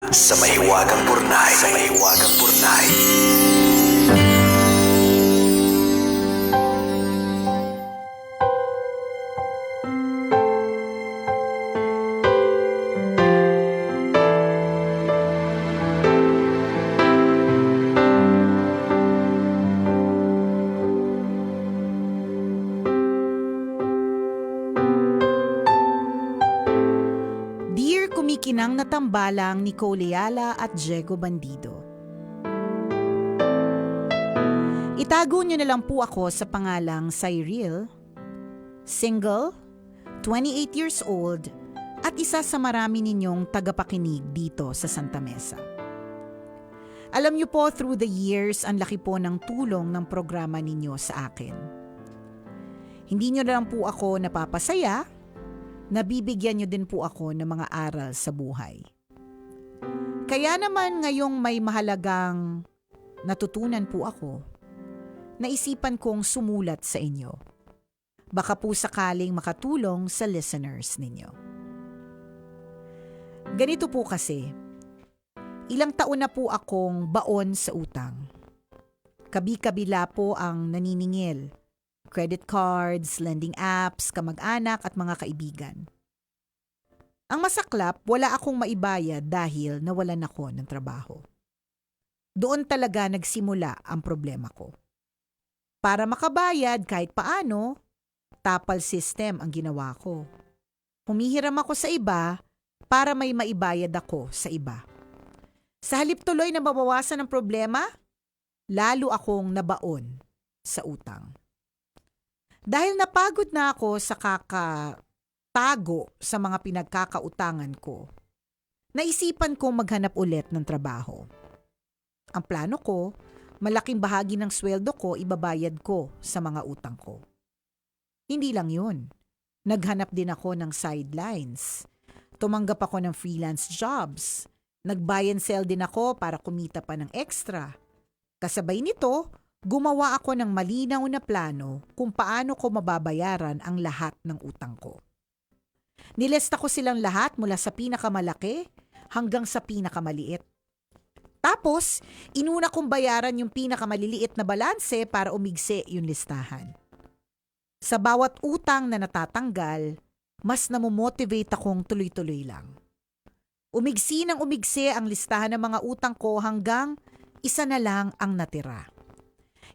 Sa mahiwagang burnay. Sa mahiwagang burnay. Dear kumikinang na tambalang Nicole Ayala at Diego Bandido. Itago niyo na lang po ako sa pangalang Cyril, single, 28 years old, at isa sa marami ninyong tagapakinig dito sa Santa Mesa. Alam niyo po, through the years, ang laki po ng tulong ng programa ninyo sa akin. Hindi niyo na lang po ako napapasaya, nabibigyan niyo din po ako ng mga aral sa buhay. Kaya naman ngayong may mahalagang natutunan po ako, naisipan kong sumulat sa inyo. Baka po sakaling makatulong sa listeners ninyo. Ganito po kasi, ilang taon na po akong baon sa utang. Kabi-kabila po ang naniningil. Credit cards, lending apps, kamag-anak at mga kaibigan. Ang masaklap, wala akong maibayad dahil nawalan ako ng trabaho. Doon talaga nagsimula ang problema ko. Para makabayad kahit paano, tapal system ang ginawa ko. Humihiram ako sa iba para may maibayad ako sa iba. Sa halip tuloy na mabawasan ang problema, lalo akong nabaon sa utang. Dahil napagod na ako sa kakatago sa mga pinagkakautangan ko, naisipan kong maghanap ulit ng trabaho. Ang plano ko, malaking bahagi ng sweldo ko ibabayad ko sa mga utang ko. Hindi lang yun. Naghanap din ako ng sidelines. Tumanggap ako ng freelance jobs. Nag-buy and sell din ako para kumita pa ng extra. Kasabay nito, gumawa ako ng malinaw na plano kung paano ko mababayaran ang lahat ng utang ko. Nilista ko silang lahat mula sa pinakamalaki hanggang sa pinakamaliit. Tapos, inuna kong bayaran yung pinakamaliliit na balanse para umigsi yung listahan. Sa bawat utang na natatanggal, mas namomotivate akong tuloy-tuloy lang. Umigsi ng umigsi ang listahan ng mga utang ko hanggang isa na lang ang natira.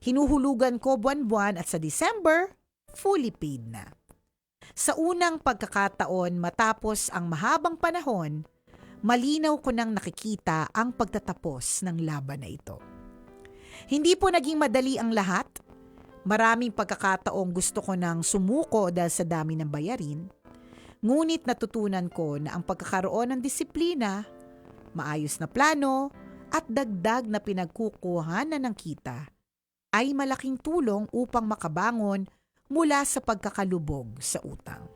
Hinuhulugan ko buwan-buwan at sa December, fully paid na. Sa unang pagkakataon matapos ang mahabang panahon, malinaw ko nang nakikita ang pagtatapos ng laban na ito. Hindi po naging madali ang lahat. Maraming pagkakataong gusto ko nang sumuko dahil sa dami ng bayarin. Ngunit natutunan ko na ang pagkakaroon ng disiplina, maayos na plano, at dagdag na pinagkukuhanan ng kita ay malaking tulong upang makabangon mula sa pagkakalubog sa utang.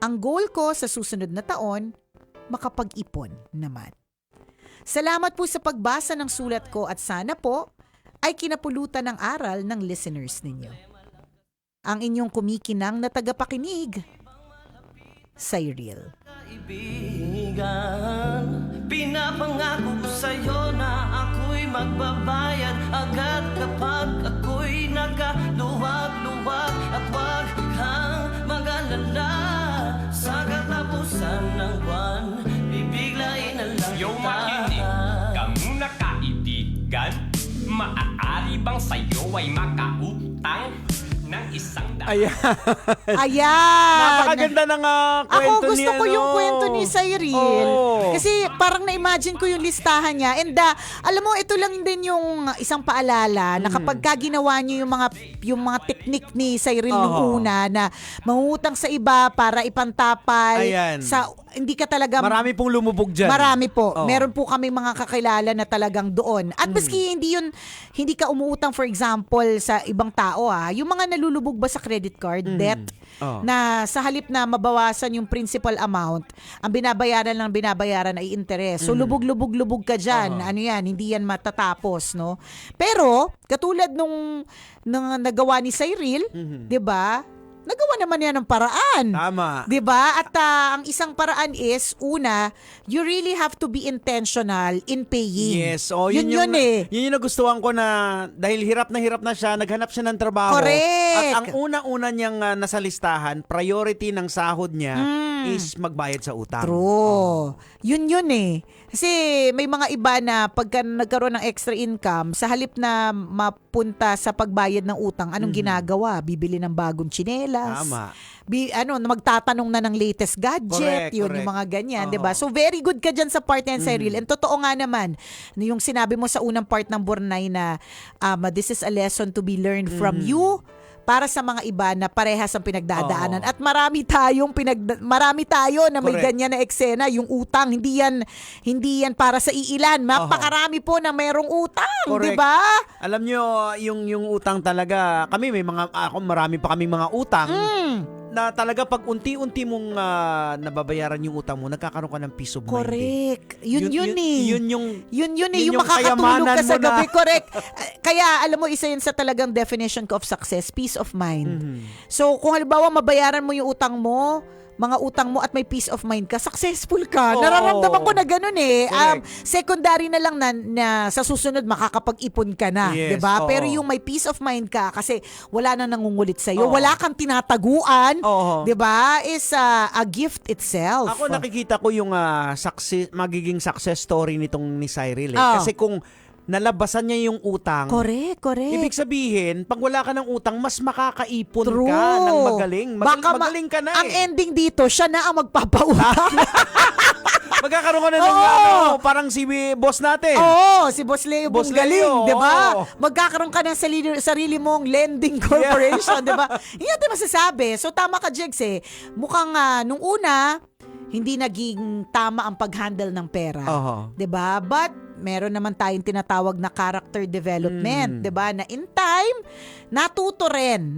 Ang goal ko sa susunod na taon, makapag-ipon naman. Salamat po sa pagbasa ng sulat ko at sana po ay kinapulutan ng aral ng listeners ninyo. Ang inyong kumikinang na tagapakinig, Cyril. Kaibigan, pinapangako ko sa'yo na ako'y magbabayad agad kapag ako'y nagaluwag-luwag at wag kang mag-alala sa katapusan ng buwan, bibiglain na lang Yo, kita. makinig ka muna kaibigan. Maaari bang sa'yo ay makautang ng isang daan? Ayan. Ayan! Napakaganda ng kwento Ako gusto ko yung kwento ni Cyril. Oo. Kasi parang na-imagine ko yung listahan niya. And alam mo, ito lang din yung isang paalala na kapag ka ginawa niyo yung mga technique ni Cyril nung Oo. una na mangutang sa iba para ipantapal Ayan. sa hindi ka talaga Marami pong lumubog dyan. Marami po. Oo. Meron po kaming mga kakilala na talagang doon. At maski hindi ka umuutang for example sa ibang tao yung mga nalulubog ba sa credit card, debt, Oo. na sa halip na mabawasan yung principal amount, ang binabayaran ay interest. So lubog-lubog ka dyan. Ano yan, hindi yan matatapos, no? Pero, katulad nung nagawa ni Cyril, 'di ba? nagawa naman yan ng paraan. Tama. 'Di ba? At ang isang paraan is, una, you really have to be intentional in paying. Yes. Oh, yun yung, eh. Yun yung nagustuhan ko na dahil hirap na siya, naghanap siya ng trabaho. Correct. At ang una-una niyang nasa listahan, priority ng sahod niya is magbayad sa utang. True. Yun eh. Kasi may mga iba na pagka nagkaroon ng extra income, sa halip na mapunta sa pagbayad ng utang, anong ginagawa? Bibili ng bagong tsinelas. Tama. Magtatanong na ng latest gadget, Correct. yung mga ganyan, 'di ba? So very good ka diyan sa part yan, Cyril. And totoo nga naman, yung sinabi mo sa unang part ng Burnay na this is a lesson to be learned from you para sa mga iba na parehas ang pinagdadaanan. At marami tayo na may Correct. ganyan na eksena, yung utang, hindi yan para sa iilan. Mapakarami po na merong utang, 'di ba? Alam nyo, yung utang talaga, marami pa kaming mga utang na talaga pag unti-unti mong nababayaran yung utang mo, nagkakaroon ka ng peace of mind. Correct. Yun eh. Yun yung yung makakatulog kayamanan ka sa mo na. gabi. Correct. Kaya, alam mo, isa yun sa talagang definition ko of success, peace of mind. So, kung halimbawa mabayaran mo yung utang mo, mga utang mo at may peace of mind ka, successful ka. Oo. Nararamdaman ko na ganun eh. Correct. Secondary na lang na sa susunod makakapag-ipon ka na. Yes, 'di ba? oo. Pero yung may peace of mind ka kasi wala na nangungulit sa'yo, Oo. wala kang tinataguan, Oo. 'di ba? Is a gift itself. Ako nakikita ko yung magiging success story nitong ni Cyril Oh. Kasi kung nalabasan niya yung utang, Correct. ibig sabihin, pag wala ka ng utang, mas makakaipon True. ka ng magaling. Baka magaling ka na ang ending dito, siya na ang magpapautang. Magkakaroon ka na ng Oo. parang si boss natin. Oo, si Boss Leo Boss galing, Leo, 'di ba? oo. Magkakaroon ka ng sarili mong lending corporation, 'di ba? Hindi natin masasabi. So tama ka, Jegs eh. Mukhang nung una, hindi naging tama ang pag-handle ng pera. Oho. 'Di ba? But meron naman tayong tinatawag na character development, 'di ba? Na in time, natuto rin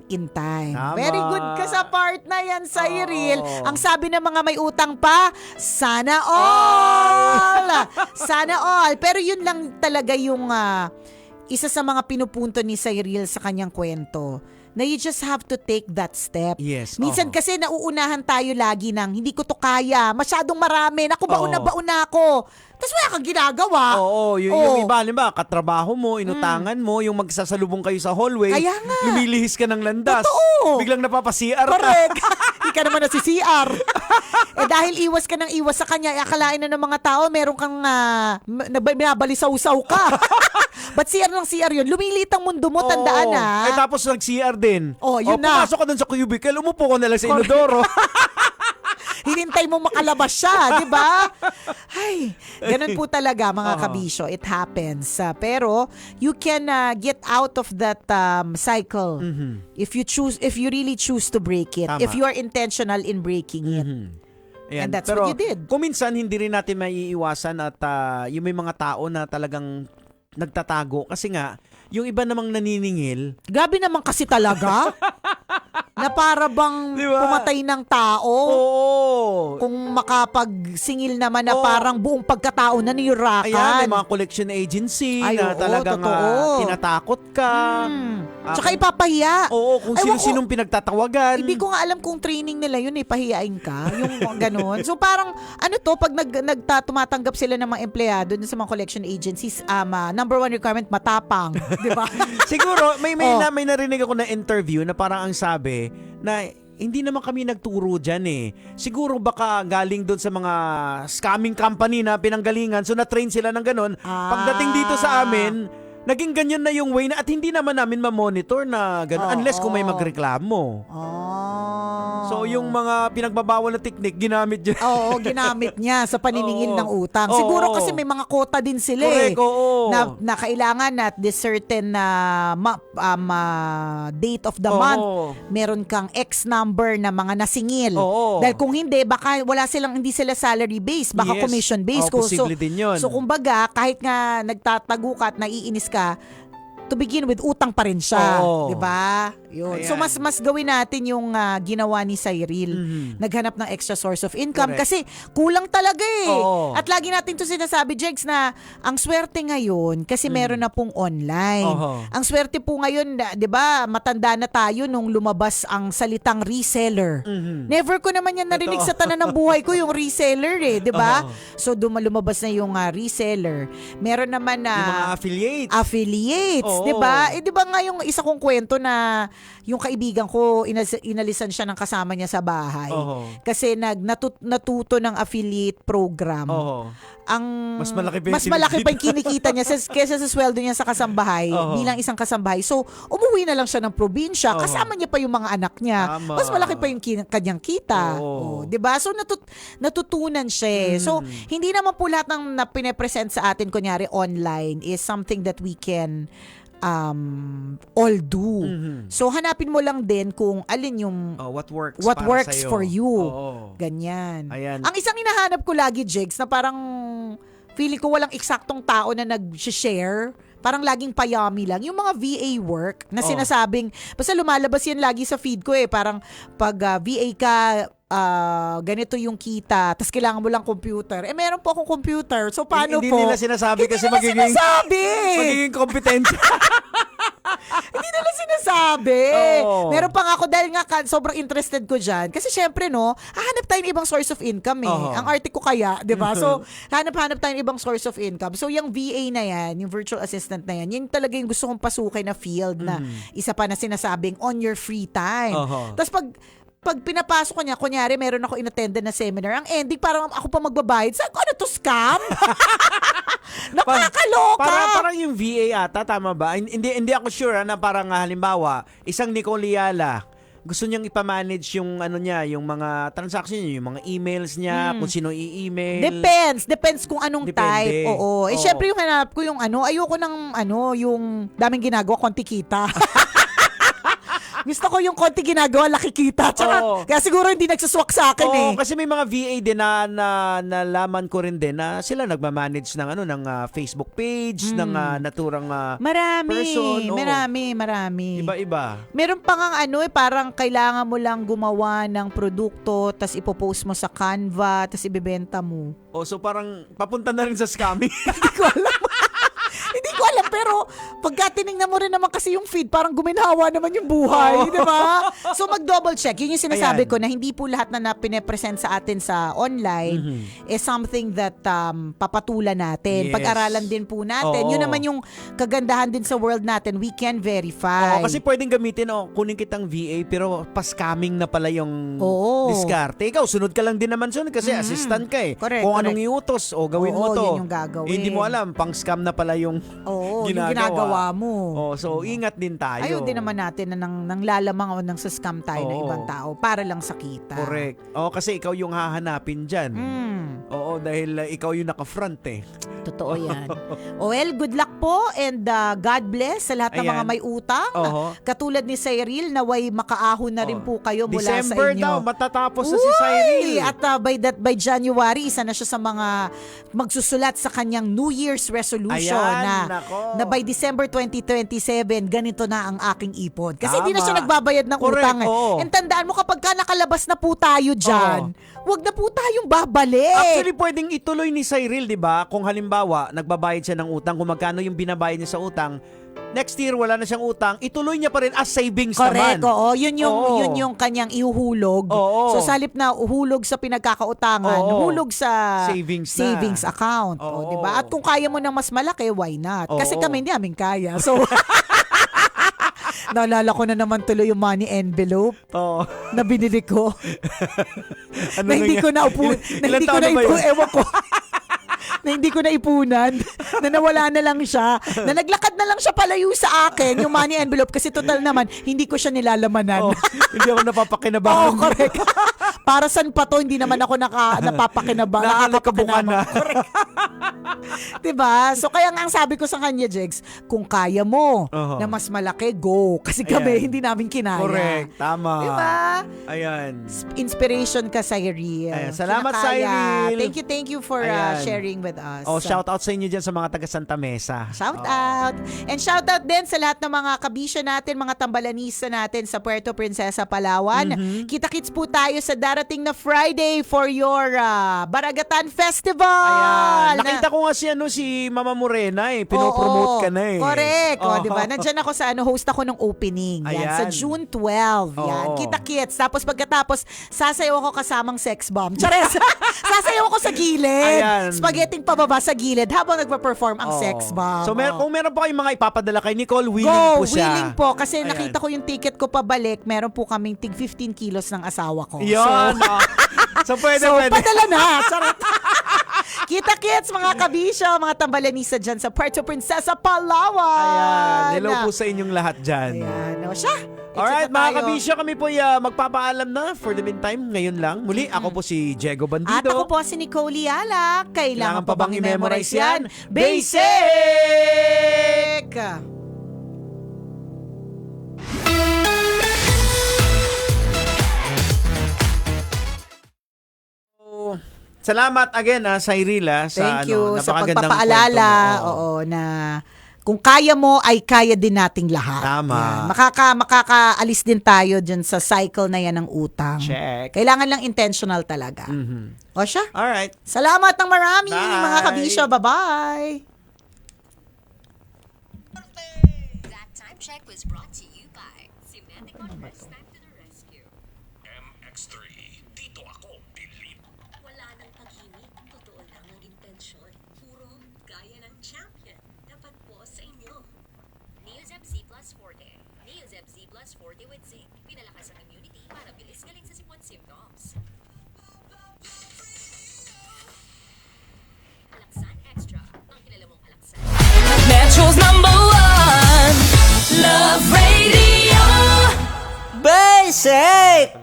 in time. Tama. Very good ka sa part na yan, Cyril. Oo. Ang sabi ng mga may utang pa, sana all! Sana all. Pero yun lang talaga yung isa sa mga pinupunto ni Cyril sa kanyang kwento, na you just have to take that step. Yes. Minsan oho. kasi nauunahan tayo lagi ng hindi ko to kaya, masyadong marami, naku baon na ako. Tapos wala kang ginagawa. Oo, yung iba, halimbawa, katrabaho mo, inutangan mo, yung magsasalubong kayo sa hallway, Kaya nga. lumilihis ka ng landas. Totoo. Biglang napapa-CR ka. Correct. Hindi ka naman na si CR. Dahil iwas ka ng iwas sa kanya, akalain na ng mga tao, meron kang binabalisaw-saw ka. Ba't CR ng CR yun? Lumilit ang mundo mo, tandaan na. Tapos nag-CR din. Yun na. Pumasok ka dun sa cubicle, umupo ko na lang sa inodoro. Hinintay mo makalabas siya, di ba? Ay, ganun po talaga mga Oo. kabisyo. It happens. Pero you can get out of that cycle if you really choose to break it. Tama. If you are intentional in breaking it. Ayan. And that's Pero what you did. Kung minsan, hindi rin natin maiiwasan at yung may mga tao na talagang nagtatago. Kasi nga, yung iba namang naniningil, Grabe naman kasi talaga. Na para bang Di ba? pumatay ng tao. oo. Kung makapagsingil naman na Oo. parang buong pagkatao na niyurakan. Ayan, may mga collection agency Ay, na oo, talagang totoo. tinatakot ka. Tsaka ipapahiya. Oo, kung Ewan ko, sino-sinong pinagtatawagan. Hindi ko nga alam kung training nila yun pahiyain ka, yung mga ganun. So parang, pag tumatanggap sila ng mga empleyado dun sa mga collection agencies, number one requirement, matapang. Di ba? Siguro, may Oh. narinig ako na interview na parang ang sabi na hindi naman kami nagturo dyan eh. Siguro baka galing doon sa mga scamming company na pinanggalingan, so na-train sila ng ganun. Pagdating dito sa amin, naging ganyan na yung way na at hindi naman namin ma-monitor na ganun unless kung may magreklamo. So yung mga pinagbabawal na teknik, ginamit dyan. Oo, ginamit niya sa paniningil Oo. ng utang. Oo. Siguro kasi may mga quota din sila Correct, oo. na kailangan at this certain date of the Oo. month, meron kang X number na mga nasingil. Oo. Dahil kung hindi, baka hindi sila salary based, baka Yes. commission based. Oo, posible din yun. So kumbaga, kahit nga nagtatago ka at naiinis ka, to begin with, utang pa rin siya. Oo. 'Di ba? Yun. So, Ayan. mas gawin natin yung ginawa ni Cyril. Naghanap ng extra source of income. Correct. Kasi kulang talaga eh. Oo. At lagi natin to sinasabi, Jegs, na ang swerte ngayon, kasi meron na pong online. Oo. Ang swerte po ngayon, 'di ba, matanda na tayo nung lumabas ang salitang reseller. Never ko naman yan narinig sa tanan ng buhay ko, yung reseller eh, 'di ba? Oo. So lumabas na yung reseller. Meron naman na Yung mga affiliates. affiliates, Oo. 'di ba? Eh 'di ba nga yung isa kong kwento na yung kaibigan ko inalisan siya ng kasama niya sa bahay. Oo. Kasi natuto ng affiliate program. Oo. Ang Mas malaki pa yung mas malaki pa yung kinikita niya kaysa sa sweldo niya sa kasambahay Oo. bilang isang kasambahay. So, umuwi na lang siya ng probinsya, Oo. kasama niya pa yung mga anak niya. Tama. Mas malaki pa yung kanyang kita. Oo. 'Di ba? So natutunan siya. So, hindi naman po lahat ng pine-present sa atin kunyari online is something that we can all do. So, hanapin mo lang din kung alin yung Oh, what works what para works sa'yo. for you. Oo. Ganyan. Ayan. Ang isang hinahanap ko lagi, Jigs, na parang feeling ko walang eksaktong tao na nag-share. Parang laging payami lang. Yung mga VA work na sinasabing, basta lumalabas yan lagi sa feed ko eh. Parang pag VA ka, ganito yung kita, tapos kailangan mo lang computer. Eh, meron po akong computer. So, paano Hindi po? nila sinasabi kasi Hindi nila sinasabi! magiging kompetensya. Hindi nila sinasabi. Oo. Meron pa nga ako dahil nga sobrang interested ko dyan. Kasi syempre, no, hahanap tayo ng ibang source of income eh. Oo. Ang arte ko kaya, di ba? So, hanap tayo ng ibang source of income. So, yung VA na yan, yung virtual assistant na yan, yun talaga yung gusto kong pasukin na field na isa pa na sinasabing on your free time. Oo. Tapos pag pinapasok ko niya, kunyari, meron ako inattendan na seminar, ang ending, parang ako pa magbabayad. Saan ko, ano to, scam? Nakakaloka! Parang yung VA ata, tama ba? Hindi ako sure na parang halimbawa, isang Nicole Liala, gusto niyang ipamanage yung ano niya, yung mga transaction niya, yung mga emails niya, kung sino i-email. Depends kung anong Depende. type. Oo. Oo. Eh, syempre yung hanap ko yung ayoko ng yung daming ginagawa, konti kita. Gusto ko yung konti ginagawa, laki kita. Tsaka, Oo. kaya siguro hindi nagsuswak sa akin eh. Kasi may mga VA din na nalaman ko rin din na sila nagmamanage ng ng Facebook page, ng naturang Marami. person. Oo. Marami. Iba-iba. Meron pa nga parang kailangan mo lang gumawa ng produkto, tas ipopost mo sa Canva, tas ibebenta mo. So parang papunta na rin sa scamming. Hindi ko alam, pero pagka tinignan mo rin naman kasi yung feed, parang guminhawa naman yung buhay, di ba? So mag-double check. Yun yung sinasabi Ayan. ko na hindi po lahat na pine-present sa atin sa online is something that papatulan natin. Yes. Pag-aralan din po natin. Oo. Yun naman yung kagandahan din sa world natin. We can verify. Kasi pwedeng gamitin, kunin kitang VA, pero pa-scamming na pala yung Oo. diskarte. Ikaw, sunod ka lang din naman sunod kasi assistant ka eh. Correct, Kung correct. anong iutos, gawin mo Oo, to. yun yung gagawin. Hindi mo alam, pang-scam na pala yung Oo, yung ginagawa mo. So ingat din tayo. Ayaw din naman natin na nang lalamang o nang sa-scam tayo ng Oo. ibang tao para lang sa kita. Correct. Kasi ikaw yung hahanapin dyan. Oo, dahil ikaw yung naka-front eh. Totoo yan. Well, good luck po and God bless sa lahat ng Ayan. mga may utang. Oo. Katulad ni Cyril, naway makaahon na rin po kayo mula December sa inyo. daw, matatapos na si Cyril. At by January, isa na siya sa mga magsusulat sa kanyang New Year's resolution Ayan, na nako. by December 2027, ganito na ang aking ipon. Kasi hindi na Tama. siya nagbabayad ng Correct, utang. oo. And tandaan mo, kapag ka nakalabas na po tayo dyan, wag na po tayong babalik. Actually, pwedeng ituloy ni Cyril, di ba? Kung halimbawa, nagbabayad siya ng utang, kung magkano yung binabayad niya sa utang, next year, wala na siyang utang, ituloy niya pa rin as savings Correct, naman. oo. Yun Oo. yung kanyang ihuhulog. Oo. So, sa halip na uhulog sa pinagkakautangan, Oo. hulog sa Savings na. account. Oo. Di ba? At kung kaya mo ng mas malaki, why not? Kasi Oo. kami hindi namin kaya. So, naalala ko na naman tuloy yung money envelope Oo. na binili ko. Ano na hindi ko na Ilan taon na ba yun? ewan ko. Na hindi ko na ipunan, na nawala na lang siya, na naglakad na lang siya palayo sa akin, yung money envelope, kasi total naman, hindi ko siya nilalamanan. Hindi ako napapakinabangan. Oo, correct. Para saan pa to, hindi naman ako napapakinabangan. Nakakabuka na. Correct. Diba? So kaya nga ang sabi ko sa kanya, Jex, kung kaya mo Oo. na mas malaki, go. Kasi kami, Ayan. hindi namin kinaya. Correct. Tama. Diba? Ayan. Inspiration ka, Cyril. Ayan, salamat, Kinakaya. Cyril. Thank you for Ayan. sharing with us. Oh, shout out sa inyo dyan sa mga taga Santa Mesa. Shout out. And shout out din sa lahat ng mga kabisyo natin, mga tambalanista natin sa Puerto Princesa, Palawan. Mm-hmm. Kita-kits po tayo sa darating na Friday for your Baragatan Festival. Ayan. Nakita ko nga si Mama Morena Pinopromote Oo, ka na Correct. Oo. Di ba? Nandiyan ako sa host ako ng opening. Yan, Ayan. sa June 12. Yan. Oo. Kita-kits. Tapos pagkatapos, sasayaw ako kasamang sex bomb. Chares! sasayaw ako sa gilid. Ayan. Spaghetti pababa sa gilid habang nagpa-perform ang Oo. sex bomb. So kung meron po kayong mga ipapadala kay Nicole, willing Go, po siya. willing po. Kasi Ayan. nakita ko yung ticket ko pabalik, meron po kaming tig 15 kilos ng asawa ko. Yun. So pwede. Padala na. Charot. Kita-kits, mga kabisyo, mga tambalanisa dyan sa Puerto Princesa, Palawan. Ayan. Hello po sa inyong lahat dyan. Ayan. O siya. Alright, Exit na mga tayo. kabisyo, kami po magpapaalam na for the meantime. Ngayon lang. Muli, ako po si Diego Bandido. At ako po si Nicole Liala. Kailangan pa bang i-memorize yan? Basic! Salamat again Cyril sa Thank you sa napakagandang pagpapaalala. kwento mo. Oo, na kung kaya mo ay kaya din nating lahat. Tama. Yan. Makakaalis din tayo dyan sa cycle na yan ng utang. Check. Kailangan lang intentional talaga. Mhm. O siya. Alright. Salamat ng marami Bye. mga kabisyo. Bye-bye. That time check was brought to you by Simedic Press Time to the Rescue. MX3, dito ako, believe. Wala nang pag-ibig, totoo lang ang intensyon. Puro gaya ng champion. Dapat po sa inyo. Neozep Z Plus Forte. Neozep Z Plus Forte with zinc. Pinalakas ang immunity para bilis galing sa sipon symptoms. Alaksan Extra. Ang kilala mong alaksan. Metro's #1 Love Radio Basic!